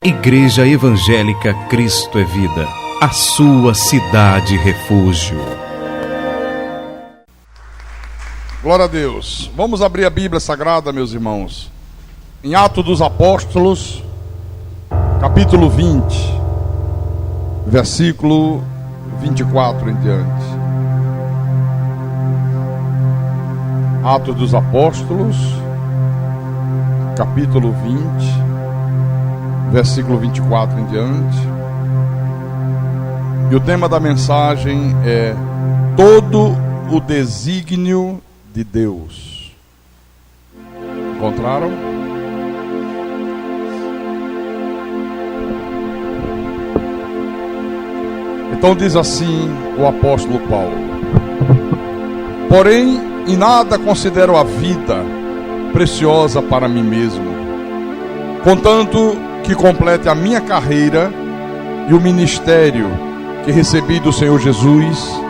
Igreja Evangélica Cristo é Vida, a sua cidade refúgio. Glória a Deus. Vamos abrir a Bíblia Sagrada, meus irmãos, em Atos dos Apóstolos, capítulo 20, versículo 24 em diante. Atos dos Apóstolos, capítulo 20, versículo 24 em diante. E o tema da mensagem é todo o desígnio de Deus. Encontraram? Então diz assim o apóstolo Paulo: porém, em nada considero a vida preciosa para mim mesmo, contanto que complete a minha carreira e o ministério que recebi do Senhor Jesus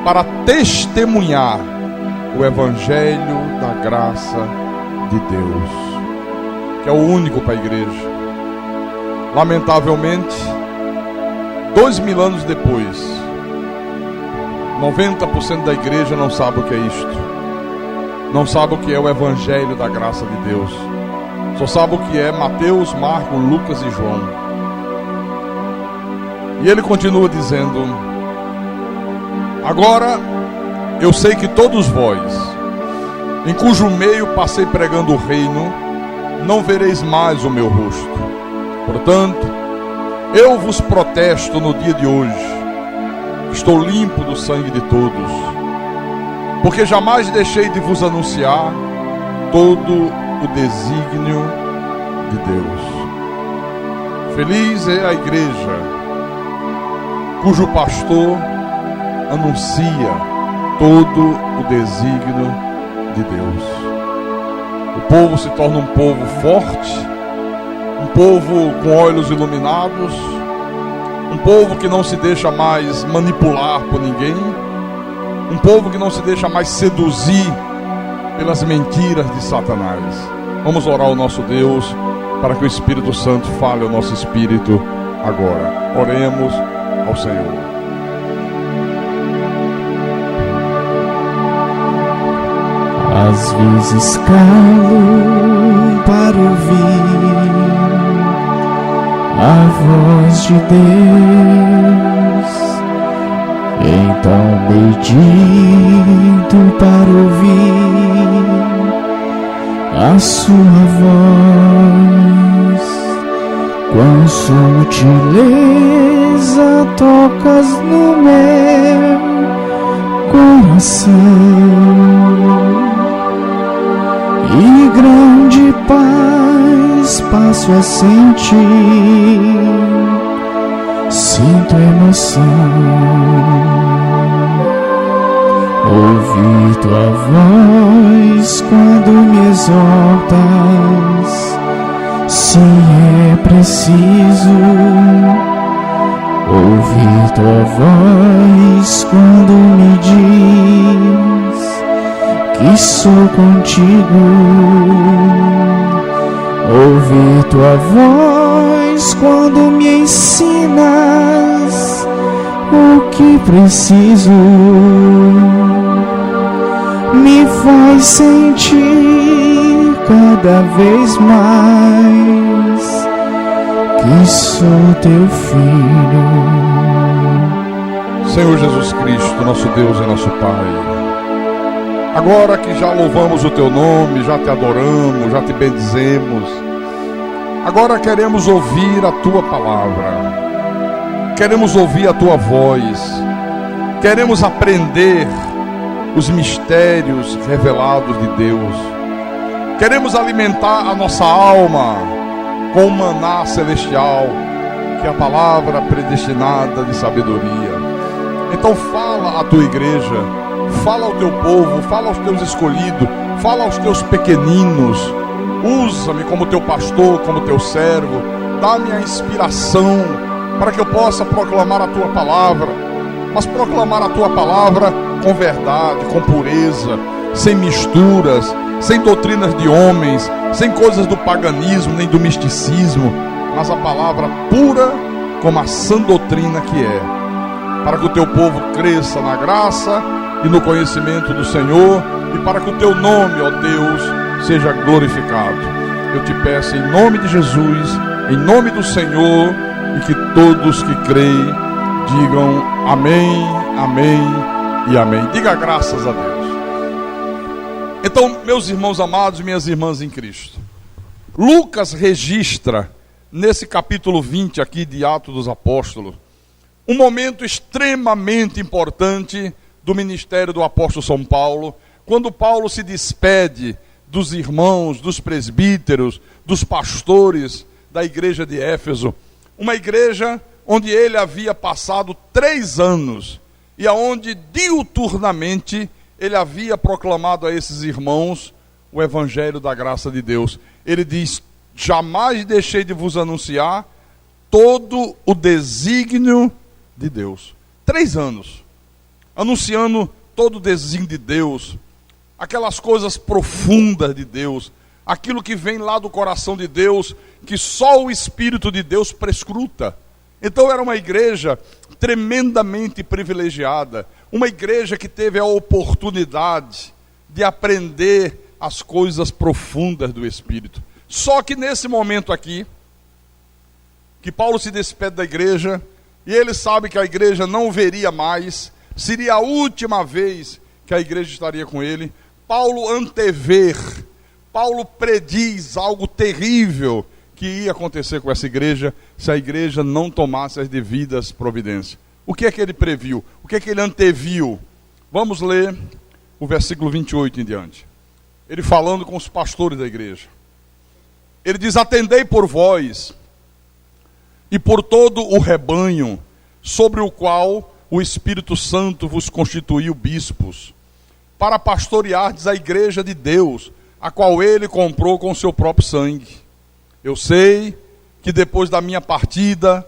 para testemunhar o Evangelho da graça de Deus, que é o único para a igreja. Lamentavelmente, 2000 anos depois, 90% da igreja não sabe o que é isto, não sabe o que é o Evangelho da graça de Deus, só sabe o que é Mateus, Marcos, Lucas e João. E ele continua dizendo: agora eu sei que todos vós, em cujo meio passei pregando o reino, não vereis mais o meu rosto. Portanto, eu vos protesto no dia de hoje, estou limpo do sangue de todos, porque jamais deixei de vos anunciar todo o desígnio de Deus. Feliz é a igreja cujo pastor anuncia todo o desígnio de Deus. O povo se torna um povo forte, um povo com olhos iluminados, um povo que não se deixa mais manipular por ninguém, um povo que não se deixa mais seduzir pelas mentiras de Satanás. Vamos orar ao nosso Deus para que o Espírito Santo fale ao nosso espírito agora. Oremos ao Senhor. Às vezes calo para ouvir a voz de Deus, então medito para ouvir a sua voz. Quão sutileza tocas no meu coração, e grande paz passo a sentir, sinto emoção. Ouvir tua voz quando me exortas, se é preciso. Ouvir tua voz quando me diz que sou contigo. Ouvir tua voz quando me ensinas o que preciso, me faz sentir cada vez mais que sou teu filho. Senhor Jesus Cristo, nosso Deus e nosso Pai, agora que já louvamos o teu nome, já te adoramos, já te bendizemos, agora queremos ouvir a tua palavra, queremos ouvir a tua voz, queremos aprender os mistérios revelados de Deus, queremos alimentar a nossa alma com o maná celestial, que é a palavra predestinada de sabedoria. Então fala à tua igreja, fala ao teu povo, fala aos teus escolhidos, fala aos teus pequeninos. Usa-me como teu pastor, como teu servo, dá-me a inspiração para que eu possa proclamar a tua palavra, mas proclamar a tua palavra com verdade, com pureza, sem misturas, sem doutrinas de homens, sem coisas do paganismo nem do misticismo, mas a palavra pura como a sã doutrina que é, para que o teu povo cresça na graça e no conhecimento do Senhor, e para que o teu nome, ó Deus, seja glorificado. Eu te peço em nome de Jesus, em nome do Senhor, e que todos que creem digam amém, amém e amém. Diga graças a Deus. Então, meus irmãos amados e minhas irmãs em Cristo, Lucas registra nesse capítulo 20 aqui de Atos dos Apóstolos um momento extremamente importante do ministério do apóstolo São Paulo, quando Paulo se despede dos irmãos, dos presbíteros, dos pastores da igreja de Éfeso, uma igreja onde ele havia passado 3 anos e aonde diuturnamente ele havia proclamado a esses irmãos o evangelho da graça de Deus. Ele diz: jamais deixei de vos anunciar todo o desígnio de Deus. 3 anos anunciando todo o desígnio de Deus, aquelas coisas profundas de Deus, aquilo que vem lá do coração de Deus, que só o Espírito de Deus prescruta. Então era uma igreja tremendamente privilegiada, uma igreja que teve a oportunidade de aprender as coisas profundas do Espírito. Só que nesse momento aqui, que Paulo se despede da igreja, e ele sabe que a igreja não o veria mais, seria a última vez que a igreja estaria com ele, Paulo antevê, Paulo prediz algo terrível que ia acontecer com essa igreja se a igreja não tomasse as devidas providências. O que é que ele previu? O que é que ele anteviu? Vamos ler o versículo 28 em diante. Ele falando com os pastores da igreja. Ele diz: atendei por vós e por todo o rebanho sobre o qual o Espírito Santo vos constituiu bispos, para pastoreardes a igreja de Deus, a qual ele comprou com o seu próprio sangue. Eu sei que depois da minha partida,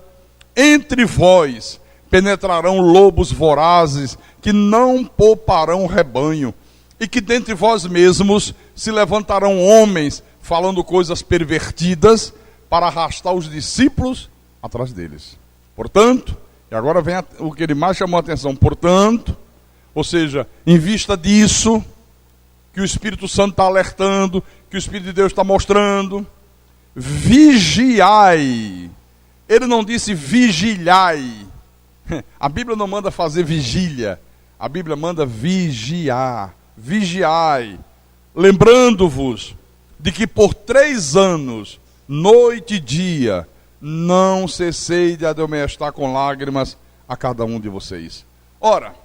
entre vós penetrarão lobos vorazes, que não pouparão o rebanho, e que dentre vós mesmos se levantarão homens, falando coisas pervertidas, para arrastar os discípulos atrás deles. Portanto, e agora vem o que ele mais chamou a atenção, portanto, ou seja, em vista disso, que o Espírito Santo está alertando, que o Espírito de Deus está mostrando, vigiai. Ele não disse vigilhai. A Bíblia não manda fazer vigília, a Bíblia manda vigiar. Vigiai, lembrando-vos de que por 3 anos, noite e dia, não cessei de admoestar com lágrimas a cada um de vocês. Ora,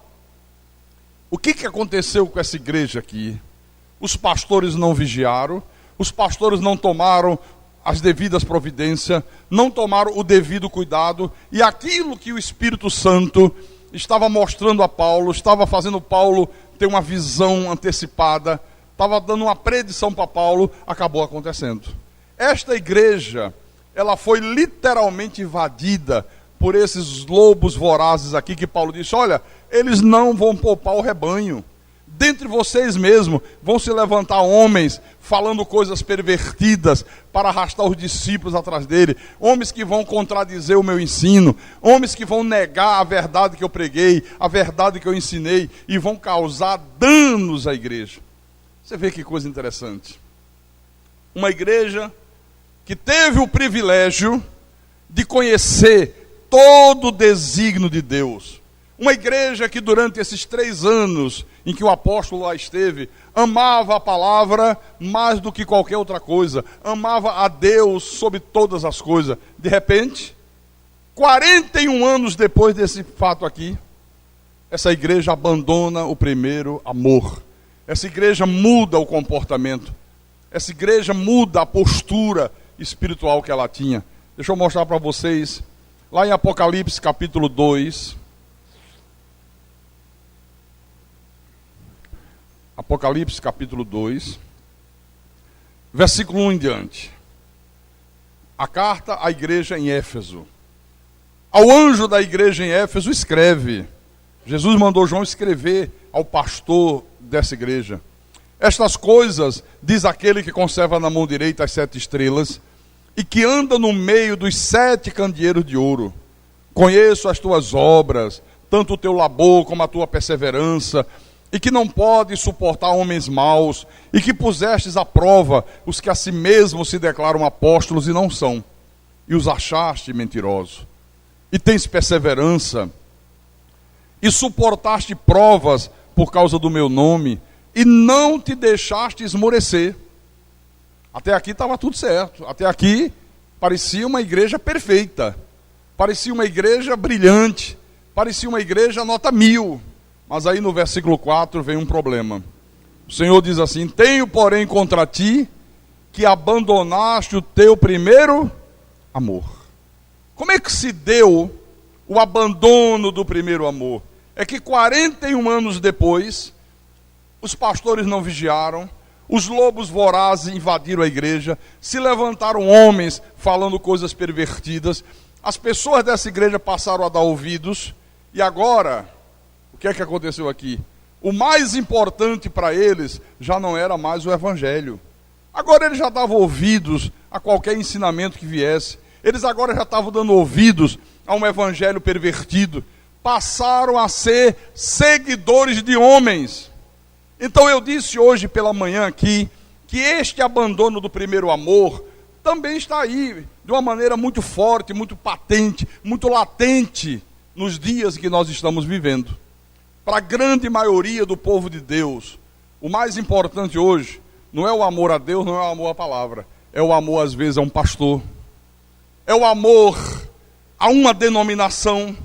o que aconteceu com essa igreja aqui? Os pastores não vigiaram, os pastores não tomaram as devidas providências, não tomaram o devido cuidado, e aquilo que o Espírito Santo estava mostrando a Paulo, estava fazendo Paulo ter uma visão antecipada, estava dando uma predição para Paulo, acabou acontecendo. Esta igreja, ela foi literalmente invadida por esses lobos vorazes aqui, que Paulo disse: olha, eles não vão poupar o rebanho. Dentre vocês mesmos vão se levantar homens falando coisas pervertidas para arrastar os discípulos atrás dele, homens que vão contradizer o meu ensino, homens que vão negar a verdade que eu preguei, a verdade que eu ensinei, e vão causar danos à igreja. Você vê que coisa interessante. Uma igreja que teve o privilégio de conhecer todo o desígnio de Deus. Uma igreja que durante esses 3 anos em que o apóstolo lá esteve, amava a palavra mais do que qualquer outra coisa, amava a Deus sobre todas as coisas. De repente, 41 anos depois desse fato aqui, essa igreja abandona o primeiro amor. Essa igreja muda o comportamento. Essa igreja muda a postura espiritual que ela tinha. Deixa eu mostrar para vocês, lá em Apocalipse capítulo 2, Apocalipse capítulo 2, versículo 1 em diante. A carta à igreja em Éfeso. Ao anjo da igreja em Éfeso escreve. Jesus mandou João escrever ao pastor dessa igreja. Estas coisas diz aquele que conserva na mão direita as 7 estrelas e que anda no meio dos 7 candeeiros de ouro. Conheço as tuas obras, tanto o teu labor como a tua perseverança, e que não podes suportar homens maus, e que pusestes à prova os que a si mesmos se declaram apóstolos e não são, e os achaste mentirosos. E tens perseverança, e suportaste provas por causa do meu nome, e não te deixaste esmorecer. Até aqui estava tudo certo. Até aqui parecia uma igreja perfeita, parecia uma igreja brilhante, parecia uma igreja nota 1000. Mas aí no versículo 4 vem um problema. O Senhor diz assim: tenho, porém, contra ti que abandonaste o teu primeiro amor. Como é que se deu o abandono do primeiro amor? É que 41 anos depois, os pastores não vigiaram, os lobos vorazes invadiram a igreja, se levantaram homens falando coisas pervertidas, as pessoas dessa igreja passaram a dar ouvidos, e agora, o que é que aconteceu aqui? O mais importante para eles já não era mais o evangelho. Agora eles já davam ouvidos a qualquer ensinamento que viesse, eles agora já estavam dando ouvidos a um evangelho pervertido, passaram a ser seguidores de homens. Então eu disse hoje pela manhã aqui, que este abandono do primeiro amor também está aí, de uma maneira muito forte, muito patente, muito latente, nos dias que nós estamos vivendo. Para a grande maioria do povo de Deus, o mais importante hoje, não é o amor a Deus, não é o amor à palavra, é o amor às vezes a um pastor, é o amor a uma denominação.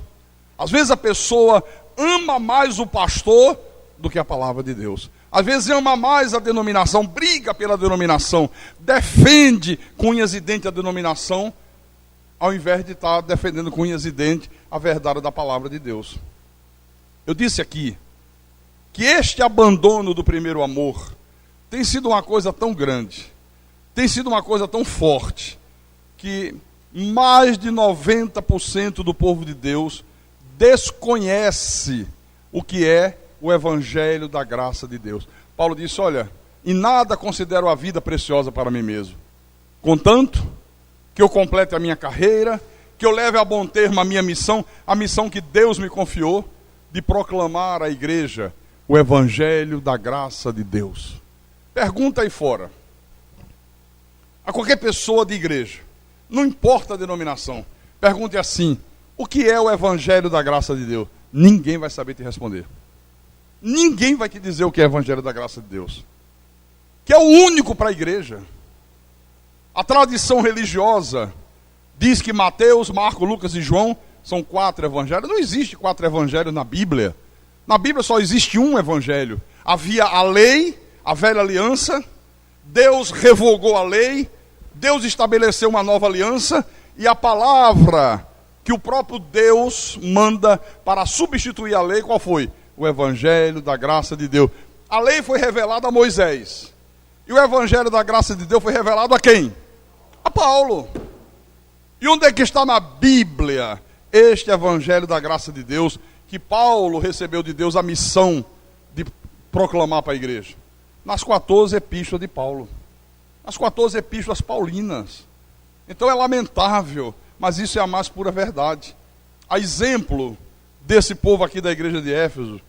Às vezes a pessoa ama mais o pastor do que a palavra de Deus. Às vezes ama mais a denominação, briga pela denominação, defende com unhas e dentes a denominação, ao invés de estar defendendo com unhas e dentes a verdade da palavra de Deus. Eu disse aqui que este abandono do primeiro amor tem sido uma coisa tão grande, tem sido uma coisa tão forte, que mais de 90% do povo de Deus desconhece o que é o evangelho da graça de Deus. Paulo disse: olha, em nada considero a vida preciosa para mim mesmo, contanto que eu complete a minha carreira, que eu leve a bom termo a minha missão, a missão que Deus me confiou, de proclamar à igreja o evangelho da graça de Deus. Pergunta aí fora, a qualquer pessoa de igreja, não importa a denominação, pergunte assim: o que é o evangelho da graça de Deus? Ninguém vai saber te responder. Ninguém vai te dizer o que é o evangelho da graça de Deus, que é o único para a igreja. A tradição religiosa diz que Mateus, Marcos, Lucas e João são 4 evangelhos. Não existe 4 evangelhos na Bíblia. Na Bíblia só existe um evangelho. Havia a lei, a velha aliança, Deus revogou a lei, Deus estabeleceu uma nova aliança, e a palavra que o próprio Deus manda para substituir a lei, qual foi? O evangelho da graça de Deus. A lei foi revelada a Moisés, e o evangelho da graça de Deus foi revelado a quem? A Paulo. E onde é que está na Bíblia este evangelho da graça de Deus, que Paulo recebeu de Deus a missão de proclamar para a igreja? Nas 14 epístolas de Paulo, as 14 epístolas paulinas. Então é lamentável, mas isso é a mais pura verdade. A exemplo desse povo aqui da igreja de Éfeso,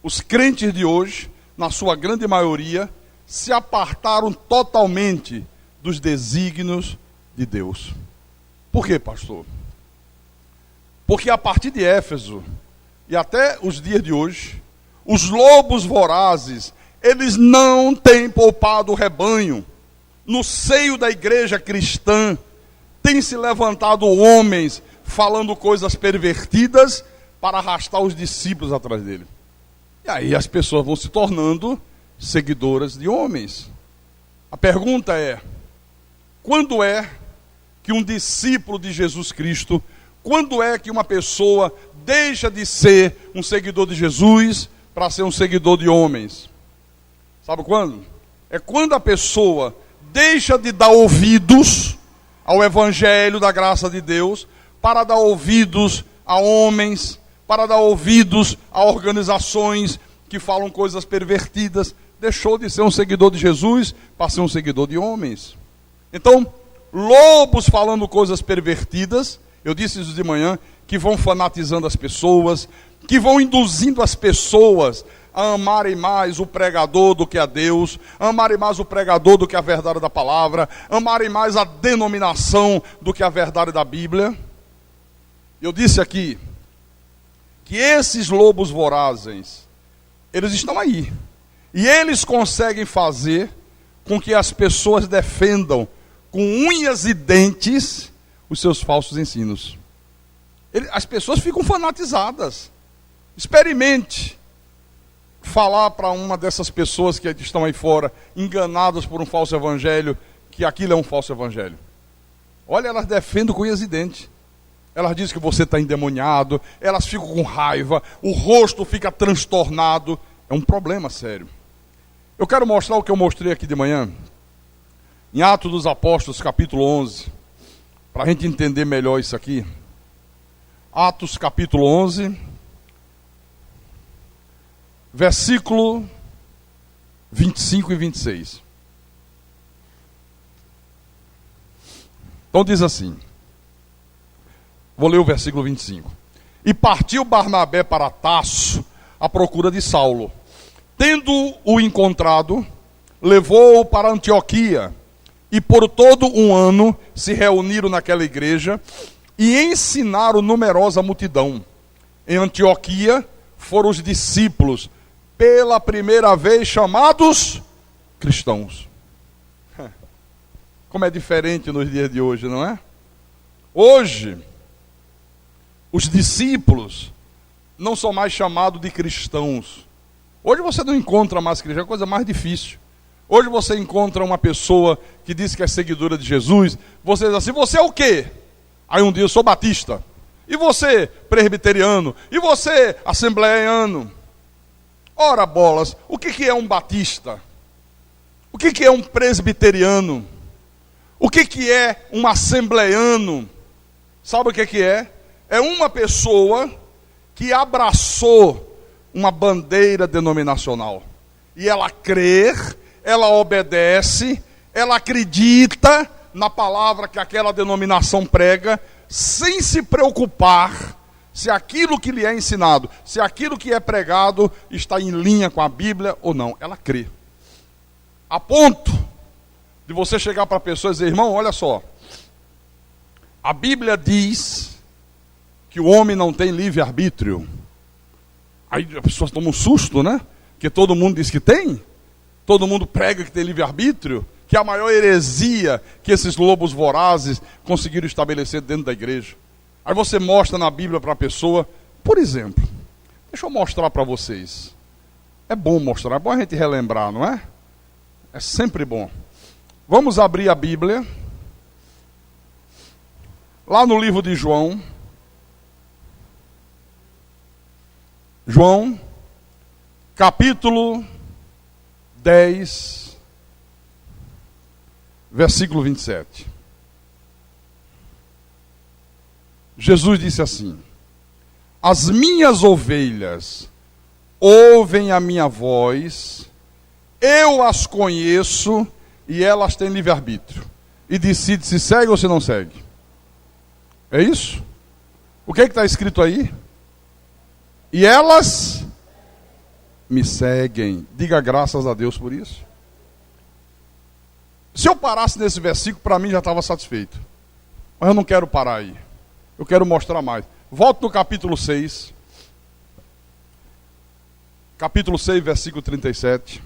os crentes de hoje, na sua grande maioria, se apartaram totalmente dos desígnios de Deus. Por quê, pastor? Porque a partir de Éfeso e até os dias de hoje, os lobos vorazes, eles não têm poupado o rebanho. No seio da igreja cristã, tem se levantado homens falando coisas pervertidas para arrastar os discípulos atrás dele. E aí as pessoas vão se tornando seguidoras de homens. A pergunta é: quando é que um discípulo de Jesus Cristo, quando é que uma pessoa deixa de ser um seguidor de Jesus para ser um seguidor de homens? Sabe quando? É quando a pessoa deixa de dar ouvidos ao evangelho da graça de Deus para dar ouvidos a homens, para dar ouvidos a organizações que falam coisas pervertidas. Deixou de ser um seguidor de Jesus para ser um seguidor de homens. Então, lobos falando coisas pervertidas, eu disse isso de manhã, que vão fanatizando as pessoas, que vão induzindo as pessoas a amarem mais o pregador do que a Deus, amarem mais o pregador do que a verdade da palavra, amarem mais a denominação do que a verdade da Bíblia. Eu disse aqui que esses lobos vorazes, eles estão aí. E eles conseguem fazer com que as pessoas defendam com unhas e dentes os seus falsos ensinos. As pessoas ficam fanatizadas. Experimente falar para uma dessas pessoas que estão aí fora, enganadas por um falso evangelho, que aquilo é um falso evangelho. Olha, elas defendem com unhas e dentes. Elas dizem que você está endemoniado, elas ficam com raiva, o rosto fica transtornado. É um problema sério. Eu quero mostrar o que eu mostrei aqui de manhã, em Atos dos Apóstolos, capítulo 11, para a gente entender melhor isso aqui. Atos, capítulo 11, versículo 25 e 26. Então diz assim, vou ler o versículo 25. E partiu Barnabé para Tarso, à procura de Saulo. Tendo-o encontrado, levou-o para Antioquia, e por todo um ano se reuniram naquela igreja, e ensinaram numerosa multidão. Em Antioquia foram os discípulos, pela primeira vez chamados cristãos. Como é diferente nos dias de hoje, não é? Hoje, os discípulos não são mais chamados de cristãos. Hoje você não encontra mais cristão, é a coisa mais difícil. Hoje você encontra uma pessoa que diz que é seguidora de Jesus, você diz assim, você é o quê? Aí um dia eu sou batista. E você, presbiteriano? E você, assembleiano? Ora bolas, o que é um batista? O que é um presbiteriano? O que é um assembleiano? Sabe o que é? É uma pessoa que abraçou uma bandeira denominacional. E ela crê, ela obedece, ela acredita na palavra que aquela denominação prega, sem se preocupar se aquilo que lhe é ensinado, se aquilo que é pregado está em linha com a Bíblia ou não. Ela crê. A ponto de você chegar para a pessoa e dizer, irmão, olha só, a Bíblia diz que o homem não tem livre-arbítrio. Aí as pessoas tomam um susto, né? Porque todo mundo diz que tem. Todo mundo prega que tem livre-arbítrio. Que é a maior heresia que esses lobos vorazes conseguiram estabelecer dentro da igreja. Aí você mostra na Bíblia para a pessoa, por exemplo, deixa eu mostrar para vocês. É bom mostrar, é bom a gente relembrar, não é? É sempre bom. Vamos abrir a Bíblia. Lá no livro de João. João, capítulo 10, versículo 27. Jesus disse assim, as minhas ovelhas ouvem a minha voz, eu as conheço e elas têm livre-arbítrio. E decide se segue ou se não segue. É isso? O que está escrito aí? E elas me seguem. Diga graças a Deus por isso. Se eu parasse nesse versículo, para mim já estava satisfeito. Mas eu não quero parar aí. Eu quero mostrar mais. Volto no capítulo 6. Capítulo 6, versículo 37.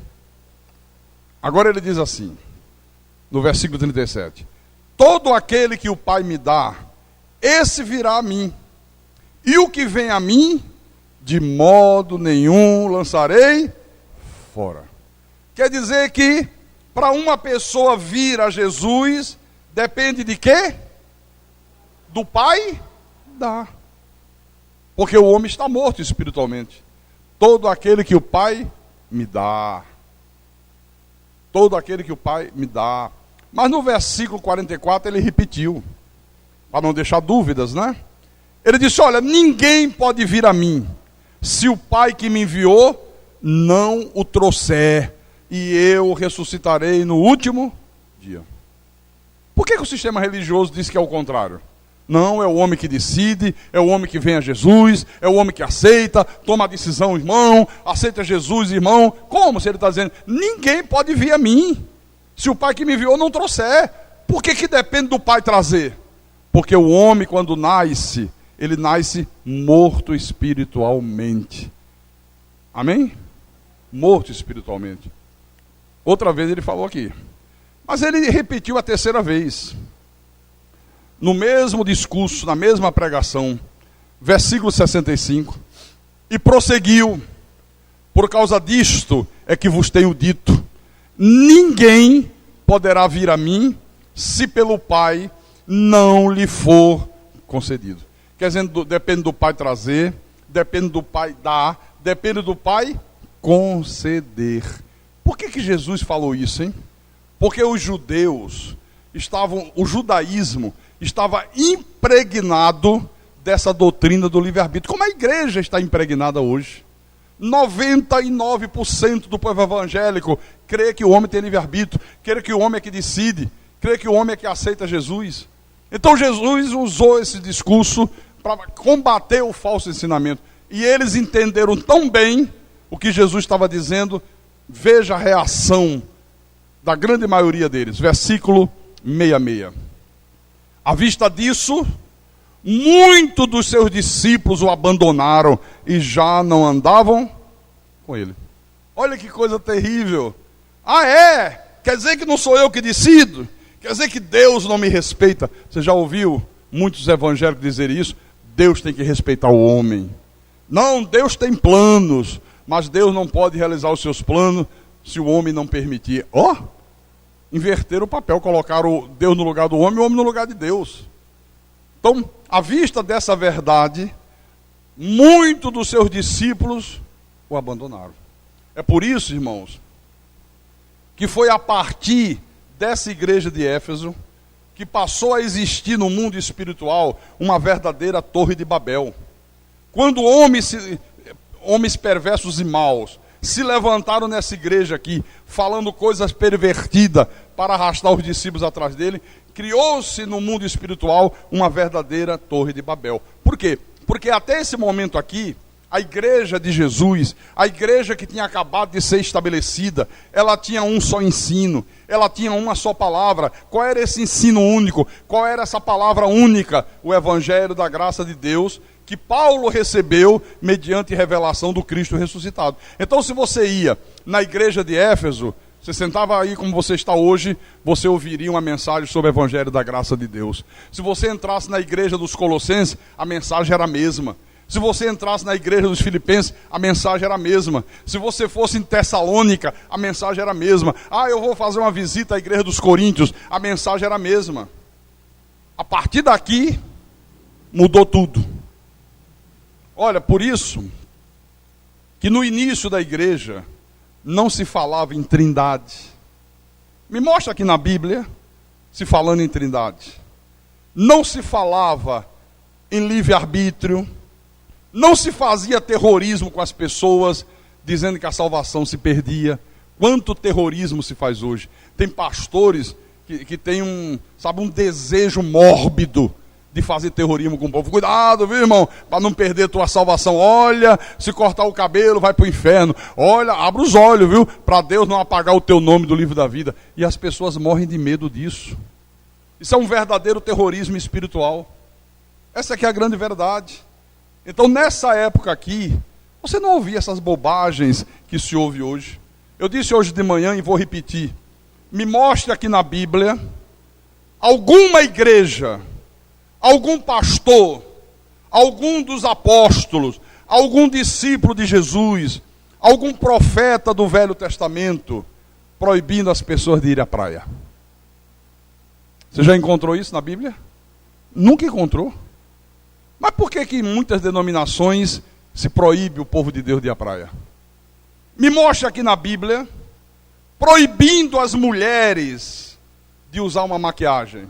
Agora ele diz assim, no versículo 37. Todo aquele que o Pai me dá, esse virá a mim. E o que vem a mim, de modo nenhum lançarei fora. Quer dizer que para uma pessoa vir a Jesus, depende de quê? Do Pai? Dá. Porque o homem está morto espiritualmente. Todo aquele que o Pai me dá. Todo aquele que o Pai me dá. Mas no versículo 44 ele repetiu, para não deixar dúvidas, né? Ele disse, olha, ninguém pode vir a mim, se o Pai que me enviou não o trouxer, e eu ressuscitarei no último dia. Por que o sistema religioso diz que é o contrário? Não, é o homem que decide, é o homem que vem a Jesus, é o homem que aceita, toma a decisão, irmão, aceita Jesus, irmão. Como se ele está dizendo? Ninguém pode vir a mim, se o Pai que me enviou não trouxer. Por que depende do Pai trazer? Porque o homem, quando nasce, ele nasce morto espiritualmente. Amém? Morto espiritualmente. Outra vez ele falou aqui. Mas ele repetiu a terceira vez. No mesmo discurso, na mesma pregação, versículo 65, e prosseguiu: por causa disto é que vos tenho dito, ninguém poderá vir a mim, se pelo Pai não lhe for concedido. Quer dizer, depende do Pai trazer, depende do Pai dar, depende do Pai conceder. Por que Jesus falou isso, hein? Porque os judeus o judaísmo estava impregnado dessa doutrina do livre-arbítrio, como a igreja está impregnada hoje. 99% do povo evangélico crê que o homem tem livre-arbítrio, crê que o homem é que decide, crê que o homem é que aceita Jesus. Então Jesus usou esse discurso para combater o falso ensinamento. E eles entenderam tão bem o que Jesus estava dizendo. Veja a reação da grande maioria deles. Versículo 66. À vista disso, muitos dos seus discípulos o abandonaram e já não andavam com ele. Olha que coisa terrível. Ah, é? Quer dizer que não sou eu que decido? Quer dizer que Deus não me respeita? Você já ouviu muitos evangélicos dizerem isso? Deus tem que respeitar o homem. Não, Deus tem planos, mas Deus não pode realizar os seus planos se o homem não permitir. Inverteram o papel, colocaram Deus no lugar do homem e o homem no lugar de Deus. Então, à vista dessa verdade, muitos dos seus discípulos o abandonaram. É por isso, irmãos, que foi a partir dessa igreja de Éfeso que passou a existir no mundo espiritual uma verdadeira torre de Babel. Quando homens perversos e maus se levantaram nessa igreja aqui, falando coisas pervertidas para arrastar os discípulos atrás dele, criou-se no mundo espiritual uma verdadeira torre de Babel. Por quê? Porque até esse momento aqui, a igreja de Jesus, a igreja que tinha acabado de ser estabelecida, ela tinha um só ensino, ela tinha uma só palavra. Qual era esse ensino único? Qual era essa palavra única? O Evangelho da graça de Deus, que Paulo recebeu mediante revelação do Cristo ressuscitado. Então, se você ia na igreja de Éfeso, você sentava aí como você está hoje, você ouviria uma mensagem sobre o Evangelho da graça de Deus. Se você entrasse na igreja dos Colossenses, a mensagem era a mesma. Se você entrasse na igreja dos Filipenses, a mensagem era a mesma. Se você fosse em Tessalônica, a mensagem era a mesma. Eu vou fazer uma visita à igreja dos Coríntios, a mensagem era a mesma. A partir daqui, mudou tudo. Olha, por isso, que no início da igreja, não se falava em trindade. Me mostra aqui na Bíblia, se falando em trindade. Não se falava em livre-arbítrio, não se fazia terrorismo com as pessoas, dizendo que a salvação se perdia. Quanto terrorismo se faz hoje? Tem pastores que têm um desejo mórbido de fazer terrorismo com o povo. Cuidado, viu, irmão, para não perder tua salvação. Olha, se cortar o cabelo, vai para o inferno. Olha, abre os olhos, viu, para Deus não apagar o teu nome do livro da vida. E as pessoas morrem de medo disso. Isso é um verdadeiro terrorismo espiritual. Essa aqui é a grande verdade. Então, nessa época aqui, você não ouvia essas bobagens que se ouve hoje. Eu disse hoje de manhã e vou repetir. Me mostre aqui na Bíblia alguma igreja, algum pastor, algum dos apóstolos, algum discípulo de Jesus, algum profeta do Velho Testamento, proibindo as pessoas de ir à praia. Você já encontrou isso na Bíblia? Nunca encontrou. Mas por que em muitas denominações se proíbe o povo de Deus de ir à praia? Me mostre aqui na Bíblia, proibindo as mulheres de usar uma maquiagem,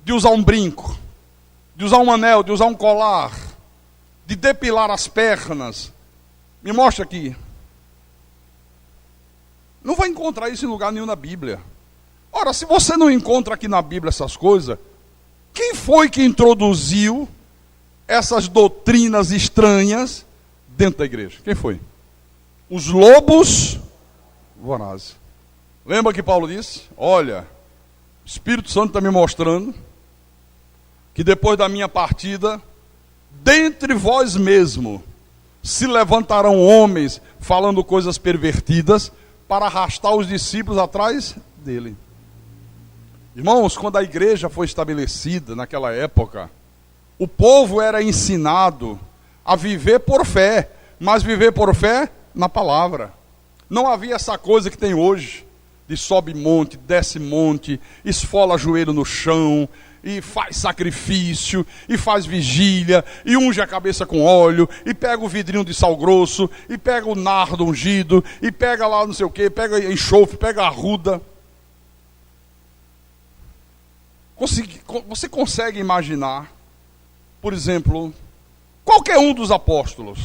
de usar um brinco, de usar um anel, de usar um colar, de depilar as pernas. Me mostra aqui. Não vai encontrar isso em lugar nenhum na Bíblia. Ora, se você não encontra aqui na Bíblia essas coisas, quem foi que introduziu essas doutrinas estranhas dentro da igreja? Quem foi? Os lobos vorazes. Lembra que Paulo disse? Olha, o Espírito Santo está me mostrando que depois da minha partida, dentre vós mesmo, se levantarão homens falando coisas pervertidas para arrastar os discípulos atrás dele. Irmãos, quando a igreja foi estabelecida naquela época, o povo era ensinado a viver por fé, mas viver por fé na palavra. Não havia essa coisa que tem hoje, de sobe monte, desce monte, esfola joelho no chão, e faz sacrifício, e faz vigília, e unge a cabeça com óleo, e pega o vidrinho de sal grosso, e pega o nardo ungido, e pega lá não sei o que, pega enxofre, pega arruda. Você consegue imaginar, por exemplo, qualquer um dos apóstolos,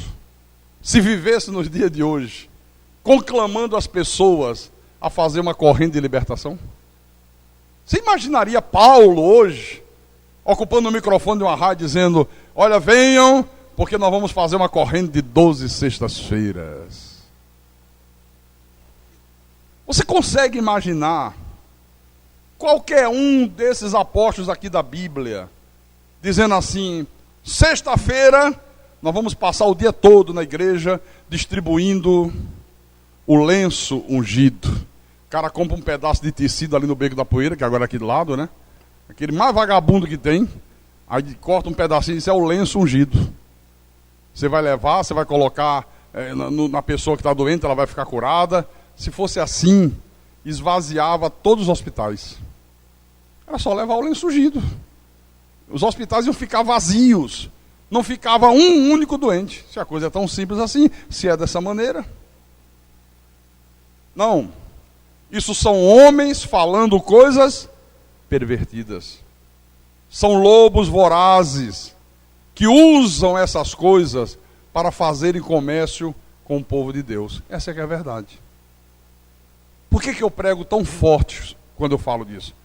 se vivesse nos dias de hoje, conclamando as pessoas a fazer uma corrente de libertação? Você imaginaria Paulo hoje, ocupando o microfone de uma rádio, dizendo, olha, venham, porque nós vamos fazer uma corrente de 12 sextas-feiras. Você consegue imaginar qualquer um desses apóstolos aqui da Bíblia, dizendo assim, sexta-feira, nós vamos passar o dia todo na igreja, distribuindo o lenço ungido. O cara compra um pedaço de tecido ali no Beco da Poeira, que agora é aqui do lado, né? Aquele mais vagabundo que tem. Aí corta um pedacinho e diz, é o lenço ungido. Você vai levar, você vai colocar na pessoa que está doente, ela vai ficar curada. Se fosse assim, esvaziava todos os hospitais. Era só levar o lenço ungido. Os hospitais iam ficar vazios. Não ficava um único doente. Se a coisa é tão simples assim, se é dessa maneira. Não. Isso são homens falando coisas pervertidas. São lobos vorazes que usam essas coisas para fazerem comércio com o povo de Deus. Essa é que é a verdade. Por que eu prego tão forte quando eu falo disso?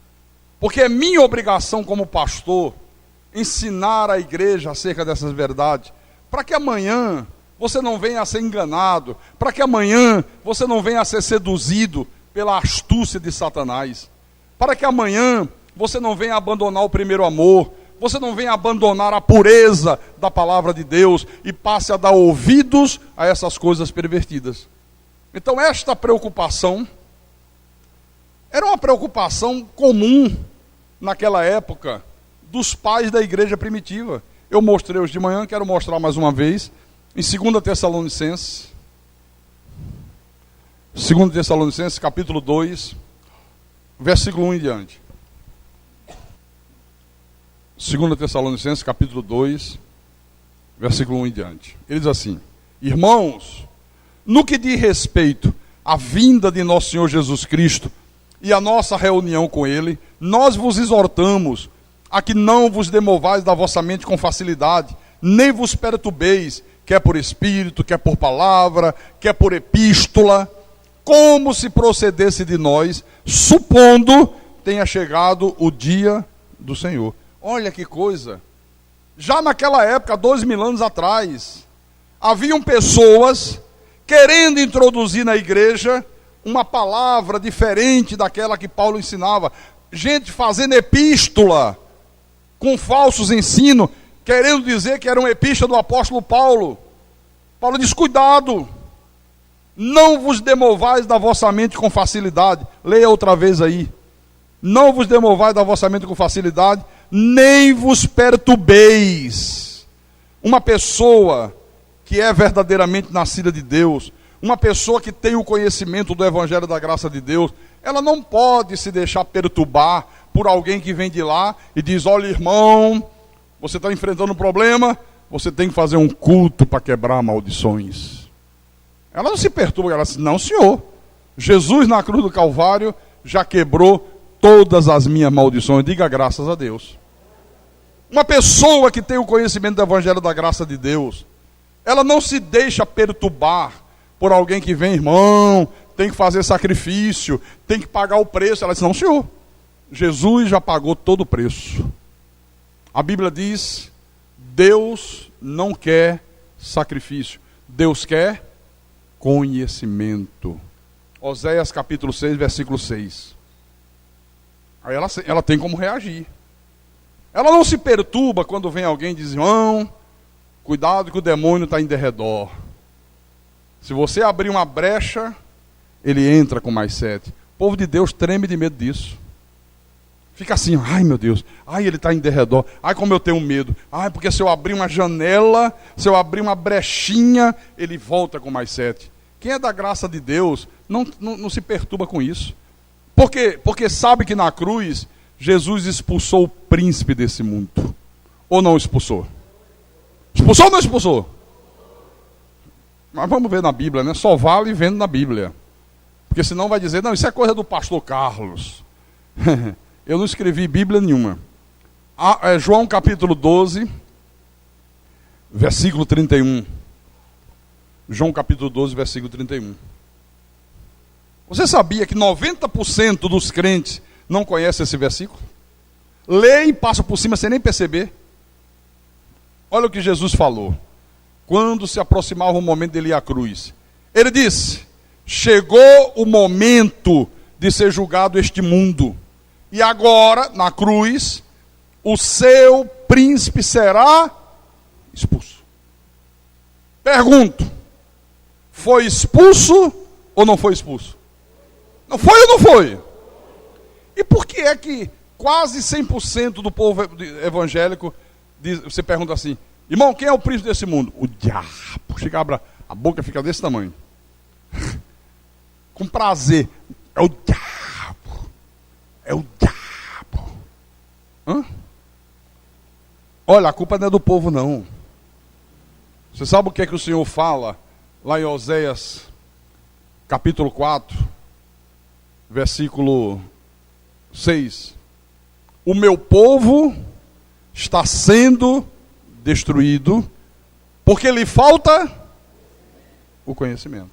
Porque é minha obrigação como pastor ensinar a igreja acerca dessas verdades, para que amanhã você não venha a ser enganado, para que amanhã você não venha a ser seduzido pela astúcia de Satanás, para que amanhã você não venha abandonar o primeiro amor, você não venha abandonar a pureza da palavra de Deus e passe a dar ouvidos a essas coisas pervertidas. Então esta preocupação era uma preocupação comum naquela época dos pais da igreja primitiva. Eu mostrei hoje de manhã, quero mostrar mais uma vez, em 2 Tessalonicenses, capítulo 2, versículo 1 em diante. 2 Tessalonicenses, capítulo 2, versículo 1 em diante. Ele diz assim, irmãos, no que diz respeito à vinda de nosso Senhor Jesus Cristo e à nossa reunião com Ele, nós vos exortamos a que não vos demovais da vossa mente com facilidade, nem vos perturbeis, quer por espírito, quer por palavra, quer por epístola, como se procedesse de nós, supondo tenha chegado o dia do Senhor. Olha que coisa. Já naquela época, 2000 anos atrás, haviam pessoas querendo introduzir na igreja uma palavra diferente daquela que Paulo ensinava. Gente fazendo epístola com falsos ensinos, querendo dizer que era uma epístola do apóstolo Paulo. Paulo diz, cuidado, não vos demovais da vossa mente com facilidade. Leia outra vez aí. Não vos demovais da vossa mente com facilidade, nem vos perturbeis. Uma pessoa que é verdadeiramente nascida de Deus, uma pessoa que tem o conhecimento do Evangelho da graça de Deus, ela não pode se deixar perturbar por alguém que vem de lá e diz, olha irmão, você está enfrentando um problema, você tem que fazer um culto para quebrar maldições. Ela não se perturba, ela diz, não senhor, Jesus na cruz do Calvário já quebrou todas as minhas maldições, diga graças a Deus. Uma pessoa que tem o conhecimento do Evangelho da graça de Deus, ela não se deixa perturbar por alguém que vem, irmão, tem que fazer sacrifício, tem que pagar o preço. Ela disse, não, senhor, Jesus já pagou todo o preço. A Bíblia diz, Deus não quer sacrifício, Deus quer conhecimento. Oséias capítulo 6, versículo 6. Aí ela tem como reagir. Ela não se perturba quando vem alguém e diz, irmão, cuidado que o demônio está em derredor. Se você abrir uma brecha, ele entra com mais 7. O povo de Deus treme de medo disso. Fica assim, ai meu Deus, ai ele está em derredor, ai como eu tenho medo, ai porque se eu abrir uma janela, se eu abrir uma brechinha, ele volta com mais 7. Quem é da graça de Deus não se perturba com isso. Por quê? Porque sabe que na cruz Jesus expulsou o príncipe desse mundo. Ou não expulsou? Expulsou ou não expulsou? Mas vamos ver na Bíblia, né? Só vale vendo na Bíblia. Porque senão vai dizer, não, isso é coisa do pastor Carlos. Eu não escrevi Bíblia nenhuma. João capítulo 12, versículo 31. João capítulo 12, versículo 31. Você sabia que 90% dos crentes não conhecem esse versículo? Lê e passa por cima sem nem perceber. Olha o que Jesus falou. Quando se aproximava o momento dele ir à cruz. Ele disse, chegou o momento de ser julgado este mundo. E agora, na cruz, o seu príncipe será expulso. Pergunto, foi expulso ou não foi expulso? Não foi ou não foi? E por que é que quase 100% do povo evangélico, você pergunta assim, irmão, quem é o príncipe desse mundo? O diabo. Chega, abre a boca, fica desse tamanho. Com prazer. É o diabo. É o diabo. Hã? Olha, a culpa não é do povo, não. Você sabe o que é que o Senhor fala lá em Oséias, capítulo 4, versículo 6. O meu povo está sendo destruído porque lhe falta o conhecimento.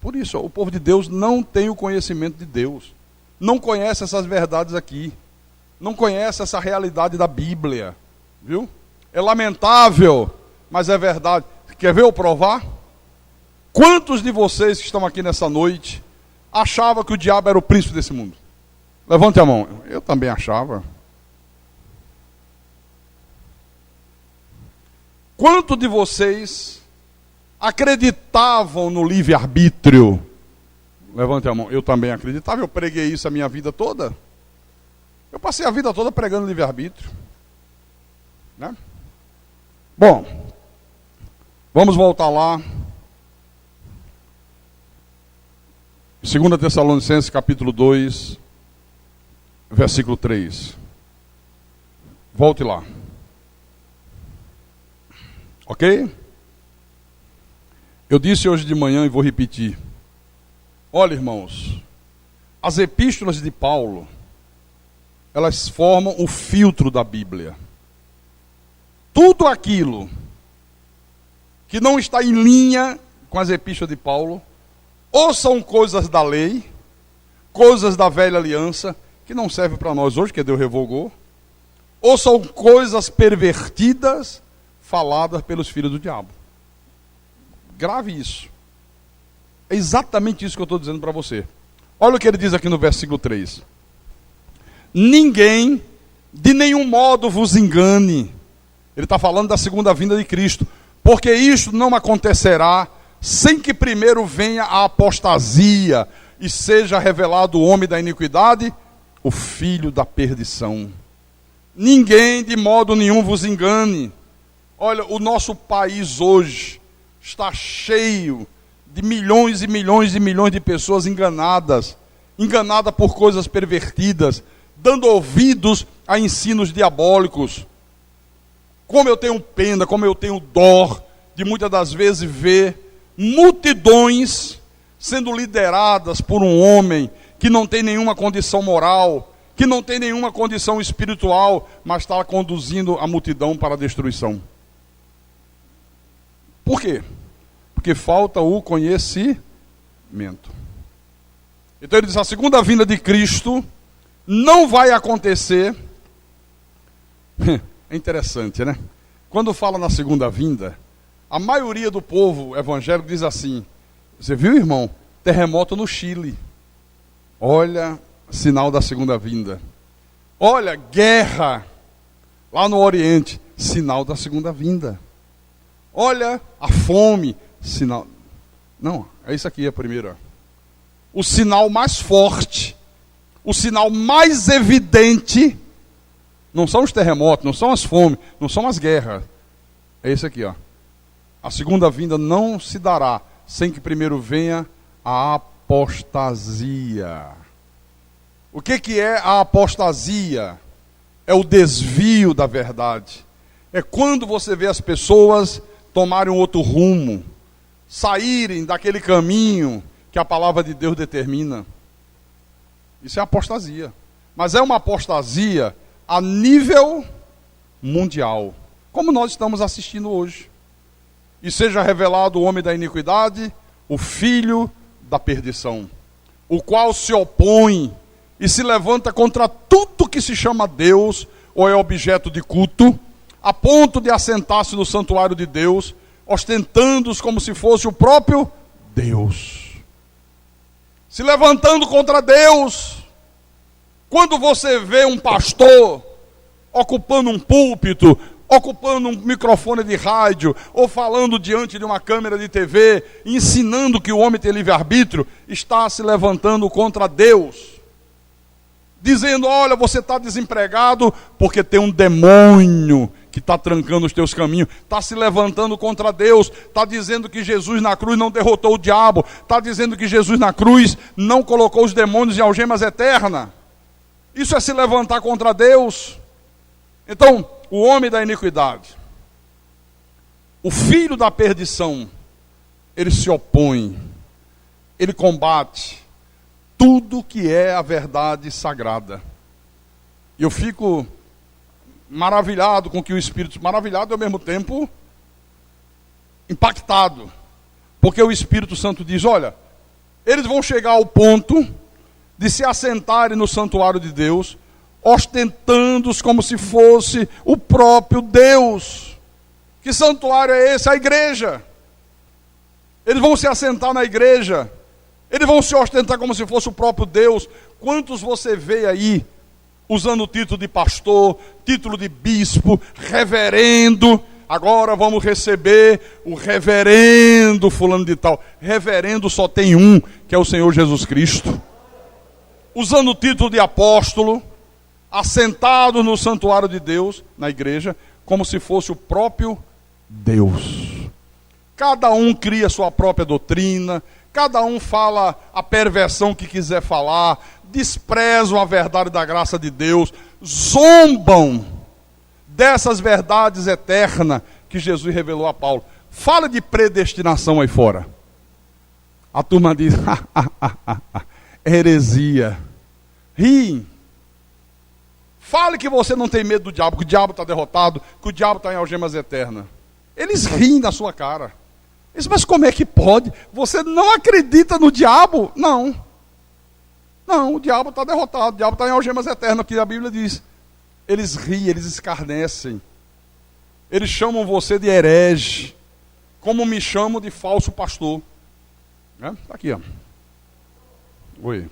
Por isso, o povo de Deus não tem o conhecimento de Deus. Não conhece essas verdades aqui. Não conhece essa realidade da Bíblia. Viu? É lamentável, mas é verdade. Quer ver eu provar? Quantos de vocês que estão aqui nessa noite achavam que o diabo era o príncipe desse mundo? Levante a mão. Eu também achava. Quantos de vocês acreditavam no livre-arbítrio? Levante a mão. Eu também acreditava. Eu preguei isso a minha vida toda. Eu passei a vida toda pregando livre-arbítrio. Né? Bom, vamos voltar lá. 2 Tessalonicenses capítulo 2, versículo 3. Volte lá. Ok? Eu disse hoje de manhã e vou repetir. Olha, irmãos, as epístolas de Paulo, elas formam o filtro da Bíblia. Tudo aquilo que não está em linha com as epístolas de Paulo, ou são coisas da lei, coisas da velha aliança, que não servem para nós hoje, que Deus revogou, ou são coisas pervertidas, faladas pelos filhos do diabo. Grave isso. É exatamente isso que eu estou dizendo para você. Olha o que ele diz aqui no versículo 3. Ninguém, de nenhum modo vos engane. Ele está falando da segunda vinda de Cristo. Porque isto não acontecerá sem que primeiro venha a apostasia e seja revelado o homem da iniquidade, o filho da perdição. Ninguém de modo nenhum vos engane. Olha, o nosso país hoje está cheio de milhões e milhões e milhões de pessoas enganadas por coisas pervertidas, dando ouvidos a ensinos diabólicos. Como eu tenho pena, como eu tenho dó de muitas das vezes ver multidões sendo lideradas por um homem que não tem nenhuma condição moral, que não tem nenhuma condição espiritual, mas está conduzindo a multidão para a destruição. Por quê? Porque falta o conhecimento. arrependimento. Então ele diz, a segunda vinda de Cristo não vai acontecer. É interessante, né? Quando fala na segunda vinda, a maioria do povo evangélico diz assim, você viu, irmão? Terremoto no Chile. Olha, sinal da segunda vinda. Olha, guerra lá no Oriente, sinal da segunda vinda. Olha, a fome, sinal... Não, é isso aqui, a primeira. O sinal mais forte, o sinal mais evidente, não são os terremotos, não são as fomes, não são as guerras. É esse aqui, ó. A segunda vinda não se dará sem que primeiro venha a apostasia. O que é a apostasia? É o desvio da verdade. É quando você vê as pessoas tomarem um outro rumo, saírem daquele caminho que a palavra de Deus determina. Isso é apostasia. Mas é uma apostasia a nível mundial, como nós estamos assistindo hoje. E seja revelado o homem da iniquidade, o filho da perdição, o qual se opõe e se levanta contra tudo que se chama Deus ou é objeto de culto, a ponto de assentar-se no santuário de Deus, ostentando-os como se fosse o próprio Deus. Se levantando contra Deus. Quando você vê um pastor ocupando um púlpito, ocupando um microfone de rádio, ou falando diante de uma câmera de TV, ensinando que o homem tem livre-arbítrio, está se levantando contra Deus. Dizendo, olha, você está desempregado porque tem um demônio que está trancando os teus caminhos. Está se levantando contra Deus. Está dizendo que Jesus na cruz não derrotou o diabo. Está dizendo que Jesus na cruz não colocou os demônios em algemas eternas. Isso é se levantar contra Deus. Então, o homem da iniquidade, o filho da perdição, ele se opõe, ele combate tudo que é a verdade sagrada. E eu fico maravilhado com que o Espírito... Maravilhado e ao mesmo tempo impactado. Porque o Espírito Santo diz, olha, eles vão chegar ao ponto de se assentarem no santuário de Deus, ostentando-os como se fosse o próprio Deus. Que santuário é esse? A igreja. Eles vão se assentar na igreja. Eles vão se ostentar como se fosse o próprio Deus. Quantos você vê aí usando o título de pastor, título de bispo, reverendo? Agora vamos receber o reverendo fulano de tal. Reverendo só tem um, que é o Senhor Jesus Cristo. Usando o título de apóstolo, assentado no santuário de Deus, na igreja, como se fosse o próprio Deus. Cada um cria sua própria doutrina, cada um fala a perversão que quiser falar, desprezam a verdade da graça de Deus, zombam dessas verdades eternas que Jesus revelou a Paulo. Fala de predestinação aí fora. A turma diz, heresia. Riem. Fale que você não tem medo do diabo, que o diabo está derrotado, que o diabo está em algemas eternas. Eles riem da sua cara. Eles, mas como é que pode? Você não acredita no diabo? Não. Não, o diabo está derrotado, o diabo está em algemas eternas, que a Bíblia diz. Eles riem, eles escarnecem. Eles chamam você de herege, como me chamam de falso pastor. Está aqui, ó. Oi.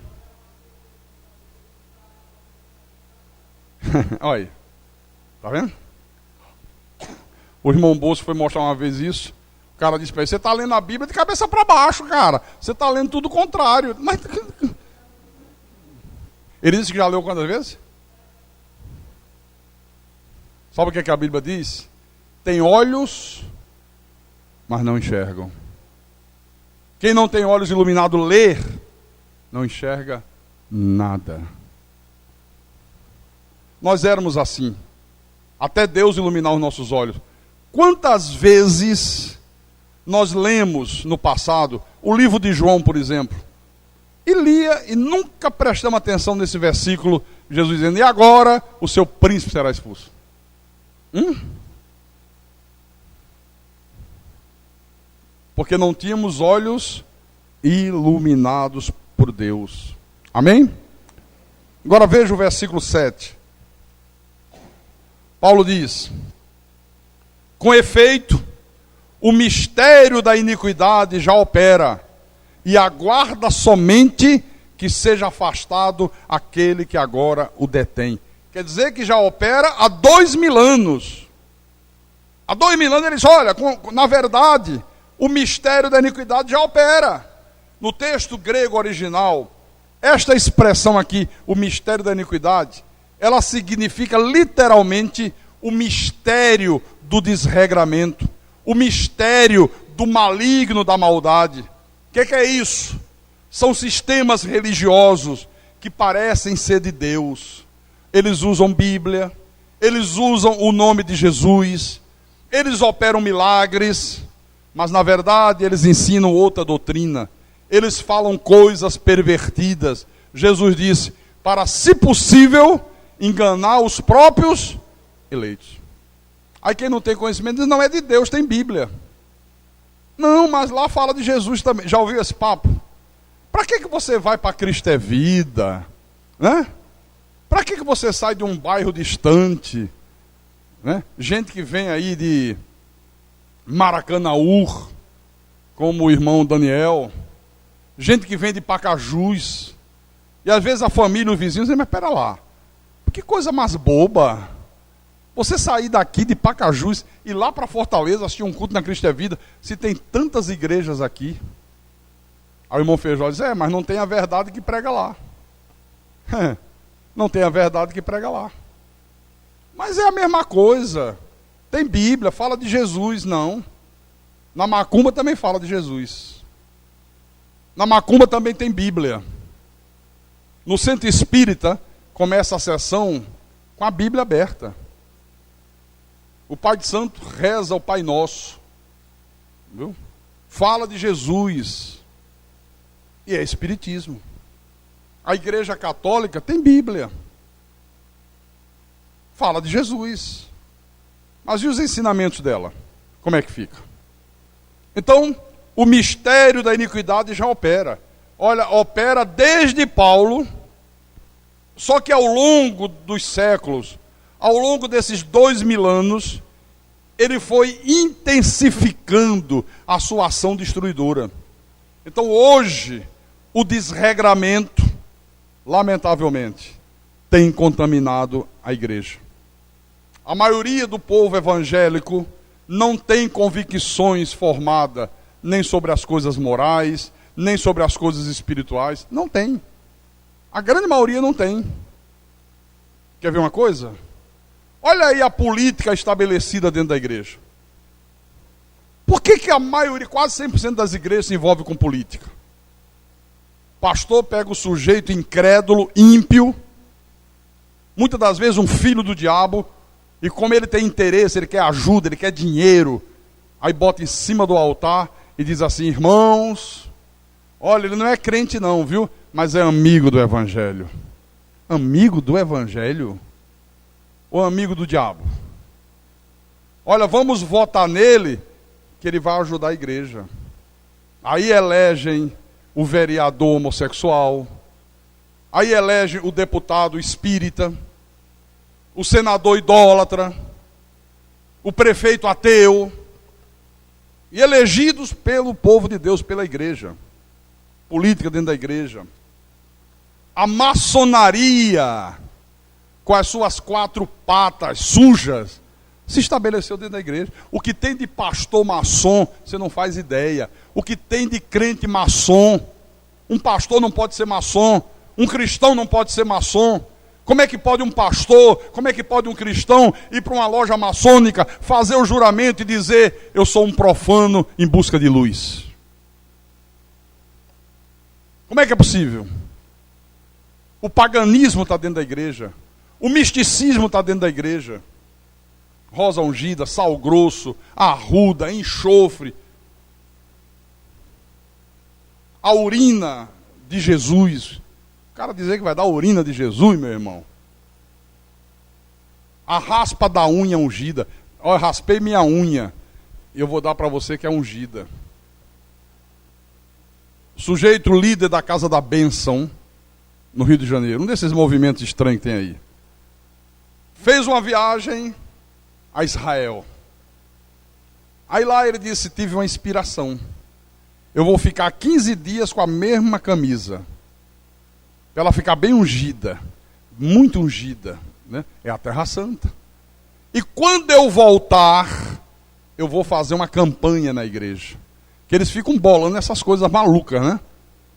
Olha aí. Está vendo? O irmão Bolso foi mostrar uma vez isso. O cara disse para ele, você está lendo a Bíblia de cabeça para baixo, cara. Você está lendo tudo o contrário. Mas... Ele disse que já leu quantas vezes? Sabe o que a Bíblia diz? Tem olhos, mas não enxergam. Quem não tem olhos iluminados lê, não enxerga nada. Nós éramos assim, até Deus iluminar os nossos olhos. Quantas vezes nós lemos no passado o livro de João, por exemplo, e lia e nunca prestamos atenção nesse versículo, Jesus dizendo, e agora o seu príncipe será expulso. Porque não tínhamos olhos iluminados por Deus. Amém? Agora veja o versículo 7. Paulo diz: com efeito, o mistério da iniquidade já opera, e aguarda somente que seja afastado aquele que agora o detém. Quer dizer que já opera há 2000 anos. Há 2000 anos ele diz: olha, na verdade, o mistério da iniquidade já opera. No texto grego original, esta expressão aqui, o mistério da iniquidade, ela significa literalmente o mistério do desregramento, o mistério do maligno, da maldade. O que é isso? São sistemas religiosos que parecem ser de Deus. Eles usam Bíblia, eles usam o nome de Jesus, eles operam milagres, mas na verdade eles ensinam outra doutrina. Eles falam coisas pervertidas. Jesus disse, para, se possível, enganar os próprios eleitos. Aí quem não tem conhecimento diz: não é de Deus, tem Bíblia. Não, mas lá fala de Jesus também. Já ouviu esse papo? Para que você vai para Cristo é Vida? Né? Para que você sai de um bairro distante? Né? Gente que vem aí de Maracanaú, como o irmão Daniel. Gente que vem de Pacajus. E às vezes a família, o vizinho, diz: mas pera lá, que coisa mais boba. Você sair daqui de Pacajus e ir lá para Fortaleza assistir um culto na Cristo é Vida, se tem tantas igrejas aqui. Aí o irmão Feijó diz: mas não tem a verdade que prega lá. Não tem a verdade que prega lá. Mas é a mesma coisa. Tem Bíblia, fala de Jesus, não. Na macumba também fala de Jesus. Na macumba também tem Bíblia. No centro espírita, começa a sessão com a Bíblia aberta. O Pai de Santo reza o Pai Nosso. Viu? Fala de Jesus. E é espiritismo. A Igreja Católica tem Bíblia. Fala de Jesus. Mas e os ensinamentos dela? Como é que fica? Então, o mistério da iniquidade já opera. Olha, opera desde Paulo, só que ao longo dos séculos, ao longo desses 2000 anos, ele foi intensificando a sua ação destruidora. Então hoje, o desregramento, lamentavelmente, tem contaminado a igreja. A maioria do povo evangélico não tem convicções formadas nem sobre as coisas morais, nem sobre as coisas espirituais. Não tem. A grande maioria não tem. Quer ver uma coisa? Olha aí a política estabelecida dentro da igreja. Por que a maioria, quase 100% das igrejas se envolve com política? Pastor pega o sujeito incrédulo, ímpio, muitas das vezes um filho do diabo, e como ele tem interesse, ele quer ajuda, ele quer dinheiro, aí bota em cima do altar e diz assim: irmãos, olha, ele não é crente não, viu? Mas é amigo do evangelho. Amigo do evangelho? Ou amigo do diabo? Olha, vamos votar nele, que ele vai ajudar a igreja. Aí elegem o vereador homossexual, aí elegem o deputado espírita, o senador idólatra, o prefeito ateu, e elegidos pelo povo de Deus, pela igreja. Política dentro da igreja. A maçonaria, com as suas 4 patas sujas, se estabeleceu dentro da igreja. O que tem de pastor maçom, você não faz ideia. O que tem de crente maçom. Um pastor não pode ser maçom, um cristão não pode ser maçom. Como é que pode um pastor, como é que pode um cristão ir para uma loja maçônica, fazer o juramento e dizer: eu sou um profano em busca de luz? Como é que é possível? O paganismo está dentro da igreja. O misticismo está dentro da igreja. Rosa ungida, sal grosso, arruda, enxofre. A urina de Jesus. O cara dizer que vai dar a urina de Jesus, meu irmão. A raspa da unha ungida. Olha, raspei minha unha. Eu vou dar para você que é ungida. sujeito líder da Casa da Bênção, no Rio de Janeiro, um desses movimentos estranhos que tem aí, fez uma viagem a Israel. Aí lá ele disse, tive uma inspiração. Eu vou ficar 15 dias com a mesma camisa, para ela ficar bem ungida, muito ungida, né? É a Terra Santa. E quando eu voltar, eu vou fazer uma campanha na igreja. Que eles ficam bolando essas coisas malucas, né?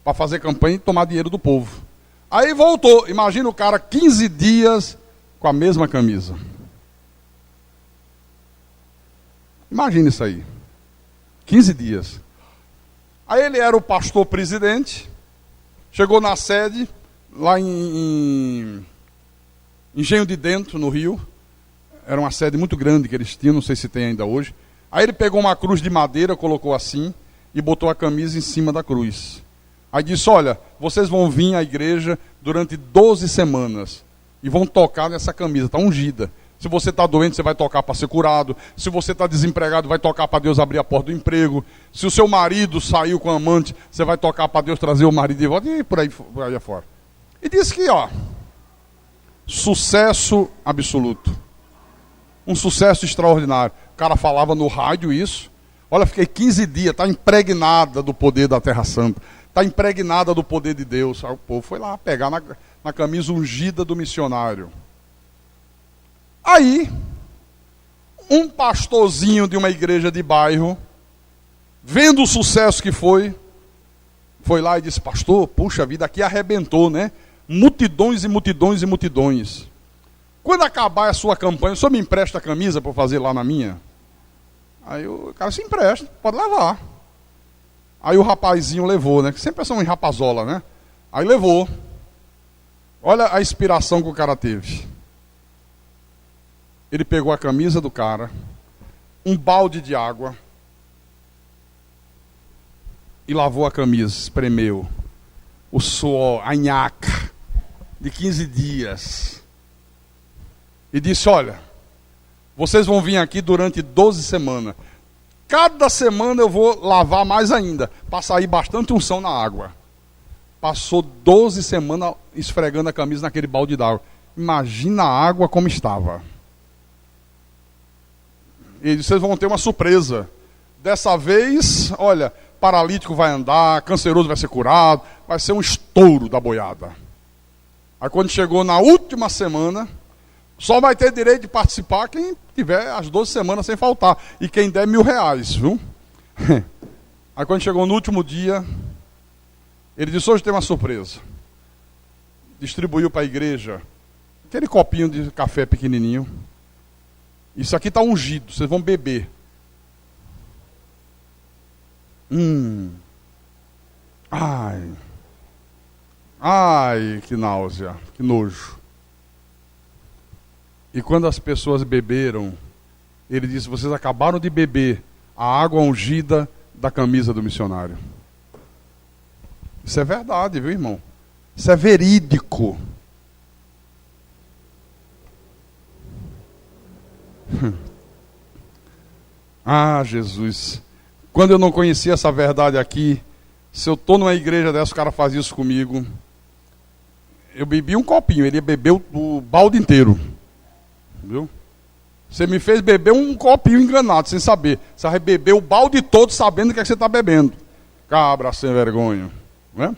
Para fazer campanha e tomar dinheiro do povo. Aí voltou, imagina o cara 15 dias com a mesma camisa. Imagina isso aí. 15 dias. Aí ele era o pastor presidente, chegou na sede, lá em Engenho de Dentro, no Rio. Era uma sede muito grande que eles tinham, não sei se tem ainda hoje. Aí ele pegou uma cruz de madeira, colocou assim, e botou a camisa em cima da cruz. Aí disse, olha, vocês vão vir à igreja durante 12 semanas, e vão tocar nessa camisa, está ungida. Se você está doente, você vai tocar para ser curado. Se você está desempregado, vai tocar para Deus abrir a porta do emprego. Se o seu marido saiu com a amante, você vai tocar para Deus trazer o marido de volta, e por aí afora. E disse que, sucesso absoluto. Um sucesso extraordinário. O cara falava no rádio isso. Olha, fiquei 15 dias, está impregnada do poder da Terra Santa. Está impregnada do poder de Deus. Aí o povo foi lá pegar na camisa ungida do missionário. Aí, um pastorzinho de uma igreja de bairro, vendo o sucesso que foi lá e disse, pastor, puxa vida, aqui arrebentou, né? Multidões e multidões e multidões. Quando acabar a sua campanha, o senhor me empresta a camisa para fazer lá na minha? Aí o cara se empresta, pode levar. Aí o rapazinho levou, né? Que sempre são em rapazola, né? Aí levou. Olha a inspiração que o cara teve. Ele pegou a camisa do cara, um balde de água, e lavou a camisa, espremeu. O suor, a nhaca, de 15 dias. E disse, olha, vocês vão vir aqui durante 12 semanas. Cada semana eu vou lavar mais ainda, para sair bastante unção na água. Passou 12 semanas esfregando a camisa naquele balde d'água. Imagina a água como estava. E vocês vão ter uma surpresa. Dessa vez, olha, paralítico vai andar, canceroso vai ser curado, vai ser um estouro da boiada. Aí quando chegou na última semana, só vai ter direito de participar quem tiver as 12 semanas sem faltar. E quem der R$1.000, viu? Aí quando chegou no último dia, ele disse, hoje tem uma surpresa. Distribuiu para a igreja aquele copinho de café pequenininho. Isso aqui está ungido, vocês vão beber. Ai, que náusea, que nojo. E quando as pessoas beberam, ele disse, vocês acabaram de beber a água ungida da camisa do missionário. Isso é verdade, viu, irmão? Isso é verídico. Jesus. Quando eu não conhecia essa verdade aqui, se eu estou numa igreja dessa, o cara faz isso comigo, eu bebi um copinho, ele bebeu o balde inteiro. Viu? Você me fez beber um copinho enganado, sem saber. Você vai beber o balde todo sabendo o que é que você está bebendo. Cabra sem vergonha. Né?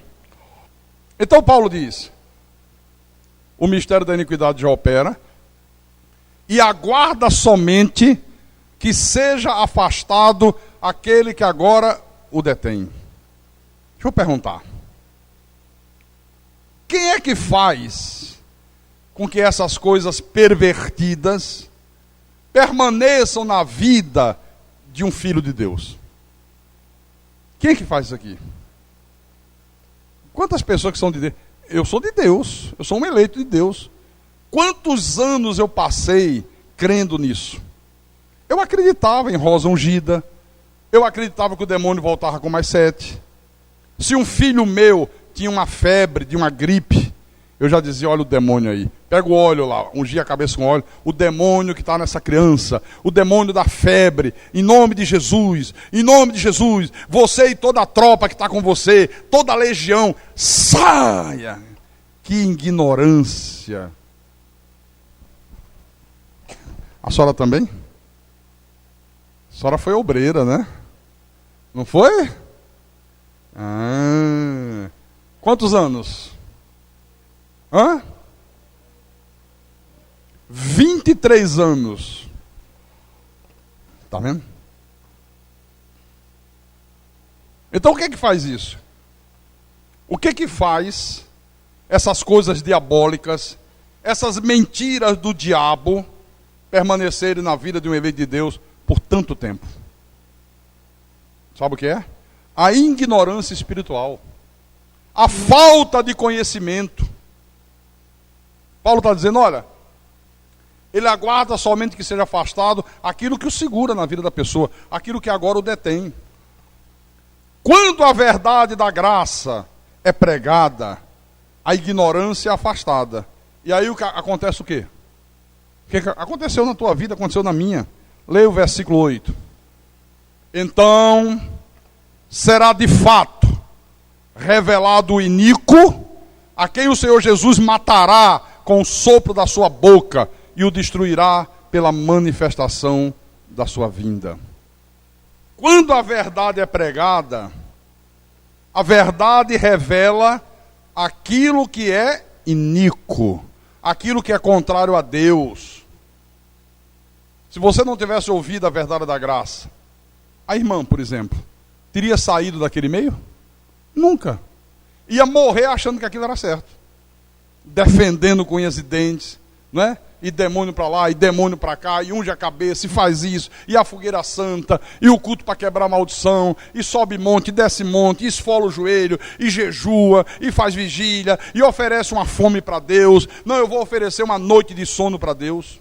Então Paulo diz, o mistério da iniquidade já opera, e aguarda somente que seja afastado aquele que agora o detém. Deixa eu perguntar. Quem é que faz com que essas coisas pervertidas permaneçam na vida de um filho de Deus? Quem é que faz isso aqui? Quantas pessoas que são de Deus? Eu sou de Deus, eu sou um eleito de Deus. Quantos anos eu passei crendo nisso? Eu acreditava em rosa ungida, eu acreditava que o demônio voltava com mais 7. Se um filho meu tinha uma febre, de uma gripe, Eu já dizia, olha o demônio aí. Pega o óleo lá, ungia a cabeça com óleo. O demônio que está nessa criança. O demônio da febre. Em nome de Jesus. Em nome de Jesus. Você e toda a tropa que está com você. Toda a legião. Saia. Que ignorância. A senhora também? A senhora foi obreira, né? Não foi? Quantos anos? 23 anos. Tá vendo? Então o que é que faz isso? O que é que faz essas coisas diabólicas, essas mentiras do diabo permanecerem na vida de um eleito de Deus por tanto tempo? Sabe o que é? A ignorância espiritual. A falta de conhecimento. Paulo está dizendo, olha, ele aguarda somente que seja afastado aquilo que o segura na vida da pessoa, aquilo que agora o detém. Quando a verdade da graça é pregada, a ignorância é afastada. E aí acontece o quê? O que aconteceu na tua vida, aconteceu na minha. Leia o versículo 8. Então, será de fato revelado o iníquo, a quem o Senhor Jesus matará com o sopro da sua boca e o destruirá pela manifestação da sua vinda. Quando a verdade é pregada, a verdade revela aquilo que é iníquo, aquilo que é contrário a Deus. Se você não tivesse ouvido a verdade da graça, a irmã, por exemplo, teria saído daquele meio? Nunca. Ia morrer achando que aquilo era certo. Defendendo com unhas e dentes, não é? E demônio para lá, e demônio para cá, e unge a cabeça, e faz isso, e a fogueira santa, e o culto para quebrar a maldição, e sobe monte, e desce monte, e esfola o joelho, e jejua, e faz vigília, e oferece uma fome para Deus. Não, eu vou oferecer uma noite de sono para Deus.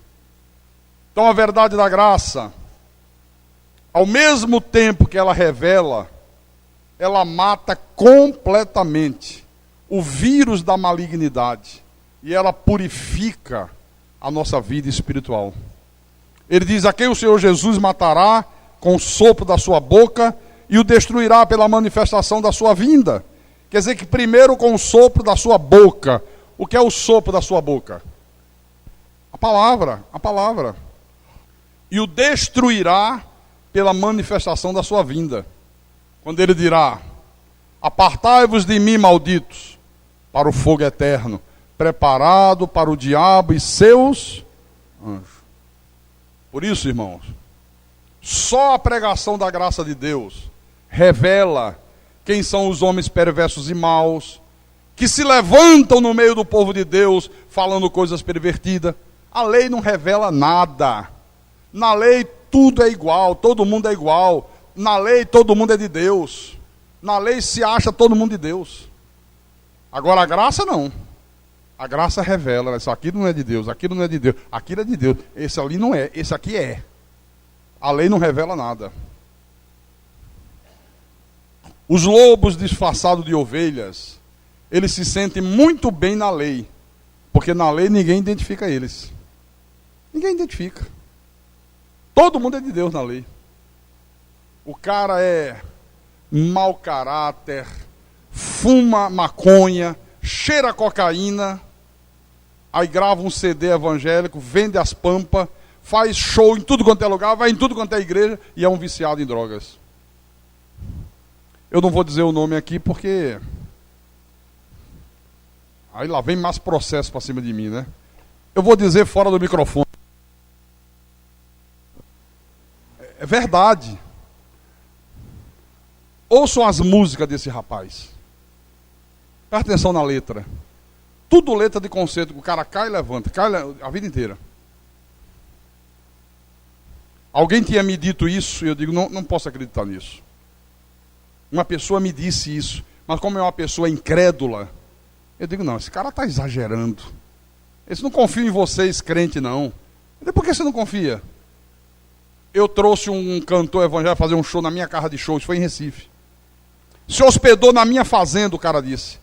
Então a verdade da graça, ao mesmo tempo que ela revela, ela mata completamente o vírus da malignidade. E ela purifica a nossa vida espiritual. Ele diz, a quem o Senhor Jesus matará com o sopro da sua boca e o destruirá pela manifestação da sua vinda. Quer dizer que primeiro com o sopro da sua boca. O que é o sopro da sua boca? A palavra, a palavra. E o destruirá pela manifestação da sua vinda. Quando ele dirá, apartai-vos de mim, malditos, para o fogo eterno, preparado para o diabo e seus anjos. Por isso, irmãos, só a pregação da graça de Deus revela quem são os homens perversos e maus, que se levantam no meio do povo de Deus, falando coisas pervertidas. A lei não revela nada. Na lei tudo é igual, todo mundo é igual. Na lei todo mundo é de Deus. Na lei se acha todo mundo de Deus. Agora a graça não. A graça revela, isso aqui não é de Deus, aquilo não é de Deus, aquilo é de Deus, esse ali não é, esse aqui é. A lei não revela nada. Os lobos disfarçados de ovelhas, eles se sentem muito bem na lei, porque na lei ninguém identifica eles. Ninguém identifica. Todo mundo é de Deus na lei. O cara é mau caráter, fuma maconha, cheira cocaína, aí grava um CD evangélico, vende as pampas, faz show em tudo quanto é lugar, vai em tudo quanto é igreja e é um viciado em drogas. Eu não vou dizer o nome aqui porque aí lá vem mais processo para cima de mim, né? Eu vou dizer fora do microfone. É verdade. Ouçam as músicas desse rapaz. Presta atenção na letra. Tudo letra de conceito, o cara cai e levanta, a vida inteira. Alguém tinha me dito isso e eu digo, não posso acreditar nisso. Uma pessoa me disse isso, mas como é uma pessoa incrédula, eu digo, não, esse cara está exagerando. Esse não confia em vocês, crente, não. Eu digo, por que você não confia? Eu trouxe um cantor evangélico fazer um show na minha casa de shows, foi em Recife. Se hospedou na minha fazenda, o cara disse.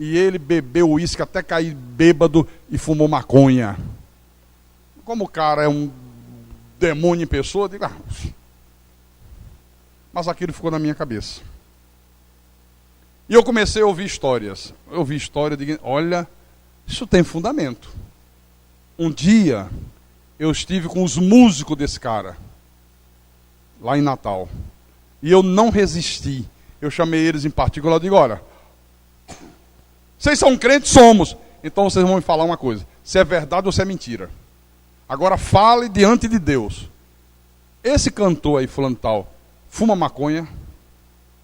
e ele bebeu uísque até cair bêbado e fumou maconha. Como o cara é um demônio em pessoa, eu digo, mas aquilo ficou na minha cabeça. E eu comecei a ouvir histórias. Eu ouvi história de, olha, isso tem fundamento. Um dia, eu estive com os músicos desse cara, lá em Natal. E eu não resisti. Eu chamei eles em particular e digo, olha, vocês são crentes? Somos. Então vocês vão me falar uma coisa. Se é verdade ou se é mentira. Agora fale diante de Deus. Esse cantor aí, fulano tal, fuma maconha.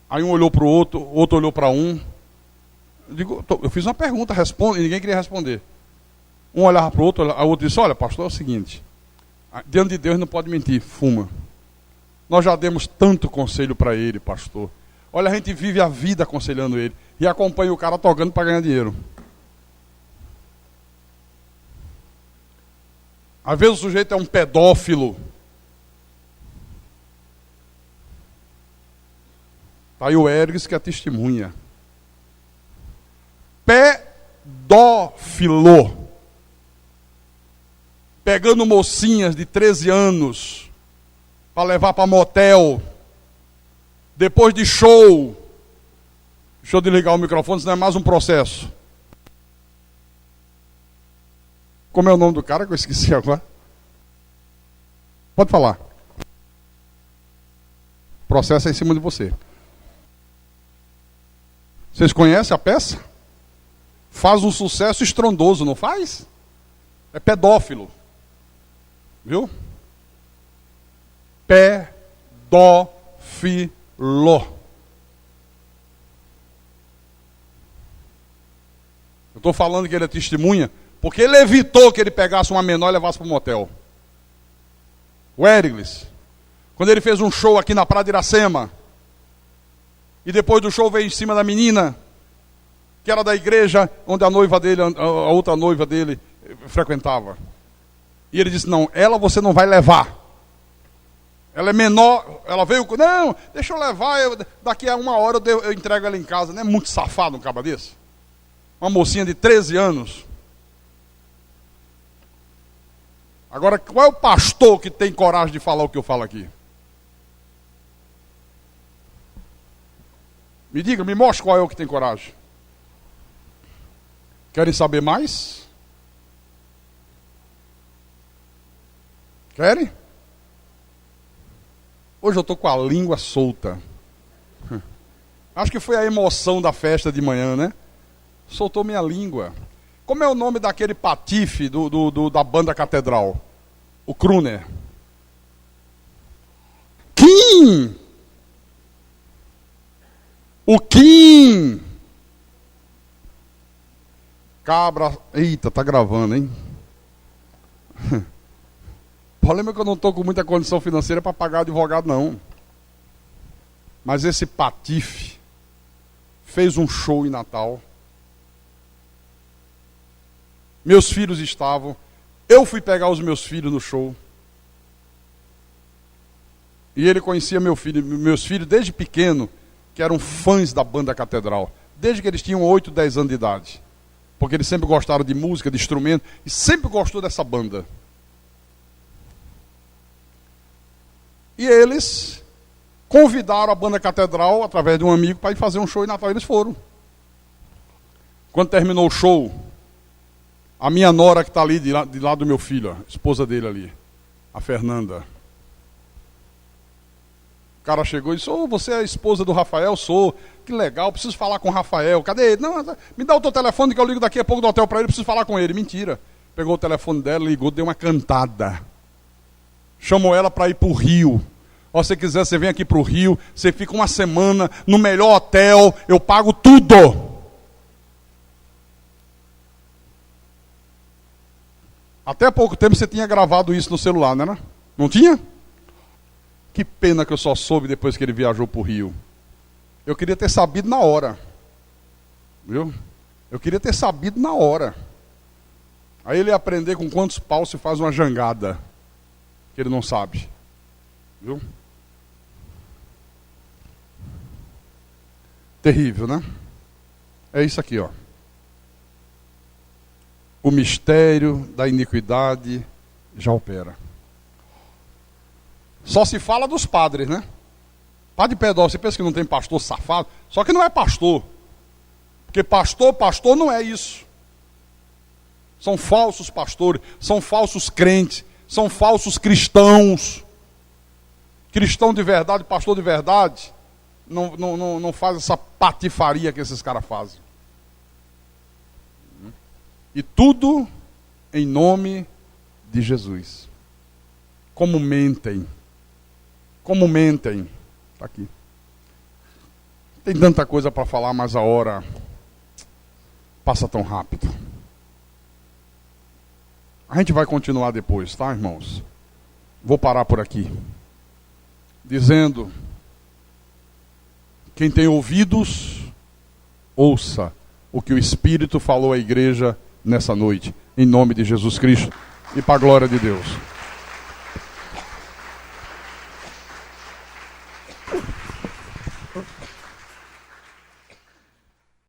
Aí um olhou para o outro olhou para um. Eu fiz uma pergunta, responde, e ninguém queria responder. Um olhava para o outro, a outro disse, olha, pastor, é o seguinte, diante de Deus não pode mentir, fuma. Nós já demos tanto conselho para ele, pastor. Olha, a gente vive a vida aconselhando ele. E acompanha o cara tocando para ganhar dinheiro. Às vezes o sujeito é um pedófilo. Está aí o Ergues que é testemunha. Pedófilo. Pegando mocinhas de 13 anos para levar para motel. Depois de show. Deixa eu desligar o microfone, senão é mais um processo. Como é o nome do cara que eu esqueci agora? Pode falar. Processo é em cima de você. Vocês conhecem a peça? Faz um sucesso estrondoso, não faz? É pedófilo. Viu? Pedófilo. Eu estou falando que ele é testemunha, porque ele evitou que ele pegasse uma menor e levasse para o motel. O Ergues, quando ele fez um show aqui na Praia de Iracema, e depois do show veio em cima da menina, que era da igreja onde a noiva dele, a outra noiva dele frequentava. E ele disse, não, ela você não vai levar. Ela é menor, ela veio, não, deixa eu levar, daqui a 1 hora eu entrego ela em casa. Não é muito safado um caba desse? Uma mocinha de 13 anos. Agora, qual é o pastor que tem coragem de falar o que eu falo aqui? Me diga, me mostre qual é o que tem coragem. Querem saber mais? Querem? Hoje eu estou com a língua solta. Acho que foi a emoção da festa de manhã, né? Soltou minha língua. Como é o nome daquele patife da banda Catedral? O Kruner. Kim! O Kim! Cabra. Eita, tá gravando, hein? O problema é que eu não estou com muita condição financeira para pagar advogado, não. Mas esse patife fez um show em Natal. Meus filhos estavam. Eu fui pegar os meus filhos no show. E ele conhecia meus filhos desde pequeno, que eram fãs da banda Catedral. Desde que eles tinham 8, 10 anos de idade. Porque eles sempre gostaram de música, de instrumento, e sempre gostou dessa banda. E eles convidaram a banda Catedral, através de um amigo, para ir fazer um show em Natal. Eles foram. Quando terminou o show, a minha nora que está ali, de lado do meu filho, a esposa dele ali, a Fernanda. O cara chegou e disse, você é a esposa do Rafael? Sou. Que legal, preciso falar com o Rafael. Cadê ele? Não, me dá o teu telefone que eu ligo daqui a pouco do hotel para ele, preciso falar com ele. Mentira. Pegou o telefone dela, ligou, deu uma cantada. Chamou ela para ir para o Rio. Se você quiser, você vem aqui para o Rio, você fica uma semana no melhor hotel, eu pago tudo. Até há pouco tempo você tinha gravado isso no celular, não era? Não tinha? Que pena que eu só soube depois que ele viajou para o Rio. Eu queria ter sabido na hora. Viu? Eu queria ter sabido na hora. Aí ele ia aprender com quantos paus se faz uma jangada. Que ele não sabe. Viu? Terrível, né? É isso aqui, ó. o mistério da iniquidade já opera. Só se fala dos padres, né? Padre Pedro, você pensa que não tem pastor safado? Só que não é pastor. Porque pastor não é isso. São falsos pastores, são falsos crentes, são falsos cristãos. Cristão de verdade, pastor de verdade, não faz essa patifaria que esses caras fazem. E tudo em nome de Jesus. Como mentem. Como mentem. Está aqui. Tem tanta coisa para falar, mas a hora passa tão rápido. A gente vai continuar depois, tá, irmãos? Vou parar por aqui. Dizendo: quem tem ouvidos, ouça o que o Espírito falou à igreja nessa noite, em nome de Jesus Cristo e para a glória de Deus.